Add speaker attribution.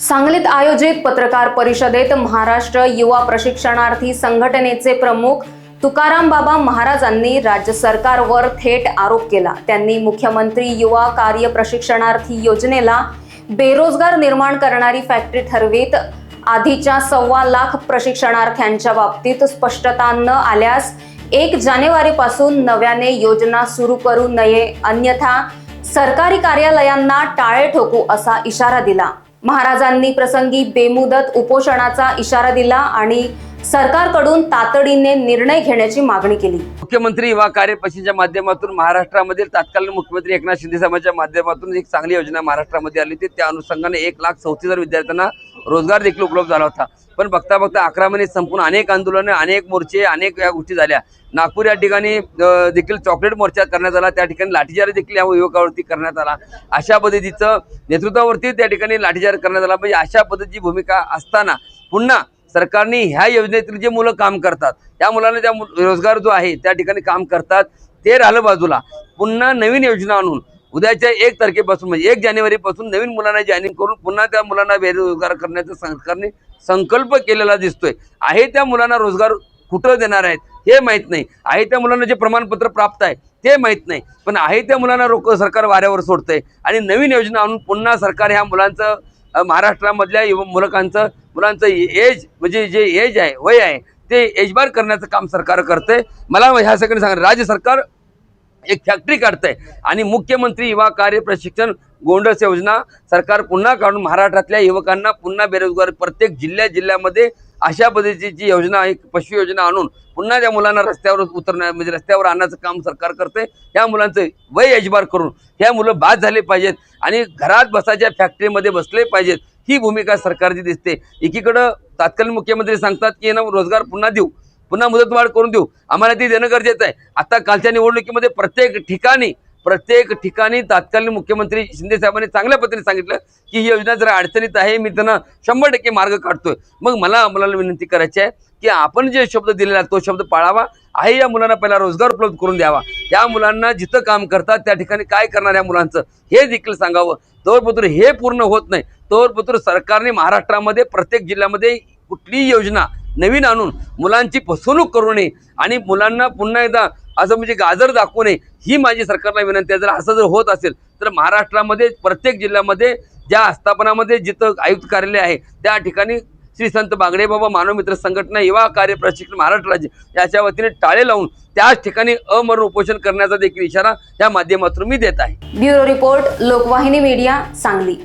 Speaker 1: सांगलीत आयोजित पत्रकार परिषदेत महाराष्ट्र युवा प्रशिक्षणार्थी संघटनेचे प्रमुख तुकाराम बाबा महाराजांनी राज्य सरकारवर थेट आरोप केला। त्यांनी मुख्यमंत्री युवा कार्य प्रशिक्षणार्थी योजनेला बेरोजगार निर्माण करणारी फॅक्टरी ठरवीत आधीच्या 1.25 लाख प्रशिक्षणार्थ्यांच्या बाबतीत स्पष्टता न आल्यास 1 जानेवारीपासून नव्याने योजना सुरू करू नये, अन्यथा सरकारी कार्यालयांना टाळे ठोकू असा इशारा दिला। महाराजांनी प्रसंगी बेमुदत उपोषणाचा इशारा दिला आणि सरकारकडून तातडीने निर्णय घेण्याची मागणी केली।
Speaker 2: मुख्यमंत्री युवा कार्य प्रशिक्षणाच्या माध्यमातून महाराष्ट्रामधील तत्कालीन मुख्यमंत्री एकनाथ शिंदे साहेबांच्या माध्यमातून एक चांगली योजना महाराष्ट्रामध्ये आली होती। त्या अनुषंगाने 1,34,000 विद्यार्थ्यांना रोजगार देखील उपलब्ध झाला होता। पण बघता बघता 11 महिने संपून अनेक आंदोलने, अनेक मोर्चे, अनेक या गोष्टी झाल्या। नागपूर या ठिकाणी देखील चॉकलेट मोर्चा करण्यात आला, त्या ठिकाणी लाठीचार्ज देखील या युवकावरती करण्यात आला। अशा पद्धतीचं नेतृत्वावरती त्या ठिकाणी लाठीचार्ज करण्यात आला। म्हणजे अशा पद्धतीची भूमिका असताना पुन्हा सरकारने ह्या योजनेतील जे मुलं काम करतात, त्या मुलांना त्या रोजगार जो आहे त्या ठिकाणी काम करतात ते राहिलं बाजूला, पुन्हा नवीन योजना आणून उद्याच्या 1 तारखेपासून म्हणजे 1 जानेवारीपासून नवीन मुलांना जॉईनिंग करून पुन्हा त्या मुलांना बेरोजगार करण्याचा सरकारने संकल्प केलेला दिसतोय। आहे त्या मुलांना रोजगार कुठं देणार आहेत हे माहीत नाही, आहे त्या मुलांना जे प्रमाणपत्र प्राप्त आहे ते माहीत नाही, पण आहे त्या मुलांना सरकार वाऱ्यावर सोडतंय आणि नवीन योजना आणून पुन्हा सरकार ह्या मुलांचं महाराष्ट्रामधल्या मुलांचं एज म्हणजे जे एज आहे, वय आहे, ते एजबार करण्याचं काम सरकार करतंय। मला ह्या सगळ्यांनी सांगा, राज्य सरकार एक फॅक्टरी काढतंय आणि मुख्यमंत्री युवा कार्य प्रशिक्षण गोंडस योजना सरकार पुन्हा काढून महाराष्ट्रातल्या युवकांना पुन्हा बेरोजगार प्रत्येक जिल्ह्यामध्ये अशा पद्धतीची योजना, एक पशु योजना आणून पुन्हा त्या मुलांना रस्त्यावर म्हणजे रस्त्यावर आणण्याचं काम सरकार करते। ह्या मुलांचं वय एजबार करून ह्या मुलं बाद झाले पाहिजेत आणि घरात बसायच्या फॅक्टरीमध्ये बसले पाहिजेत, ही भूमिका सरकारची दिसते। एकीकडं तत्कालीन मुख्यमंत्री सांगतात की ना रोजगार पुन्हा देऊ, पुन्हा मुदतवाढ करून देऊ, आम्हाला ती देणं गरजेचं आहे। आता कालच्या निवडणुकीमध्ये प्रत्येक ठिकाणी तत्कालीन मुख्यमंत्री शिंदे साहेबांनी चांगल्या पद्धतीने सांगितलं की ही योजना जरा अडचणीत आहे, मी त्यांना 100% मार्ग काढतोय। मग मला विनंती करायची आहे की आपण जे शब्द दिलेला तो शब्द पाळावा, आहे या मुलांना पहिला रोजगार उपलब्ध करून द्यावा, या मुलांना जिथं काम करतात त्या ठिकाणी काय करणार या मुलांचं हे देखील सांगावं। तोरपत्र हे पूर्ण होत नाही तोरपत्र सरकारने महाराष्ट्रामध्ये प्रत्येक जिल्ह्यामध्ये कुठलीही योजना नवीन आणून मुलांची फसवणूक करू नये आणि मुलांना पुन्हा एकदा असं म्हणजे गाजर दाखवू नये, ही माझी सरकारला विनंती आहे। जर असं जर होत असेल तर महाराष्ट्रामध्ये प्रत्येक जिल्ह्यामध्ये ज्या आस्थापनामध्ये जिथं आयुक्त कार्यालय आहे त्या ठिकाणी श्री संत बागडे बाबा मानव मित्र संघटना युवा कार्य प्रशिक्षण महाराष्ट्र राज्य याच्या वतीने टाळे लावून त्याच ठिकाणी अमरण उपोषण करण्याचा देखील इशारा या माध्यमातून मी देत आहे।
Speaker 1: Bureau report, Lokvahini media, Sangli.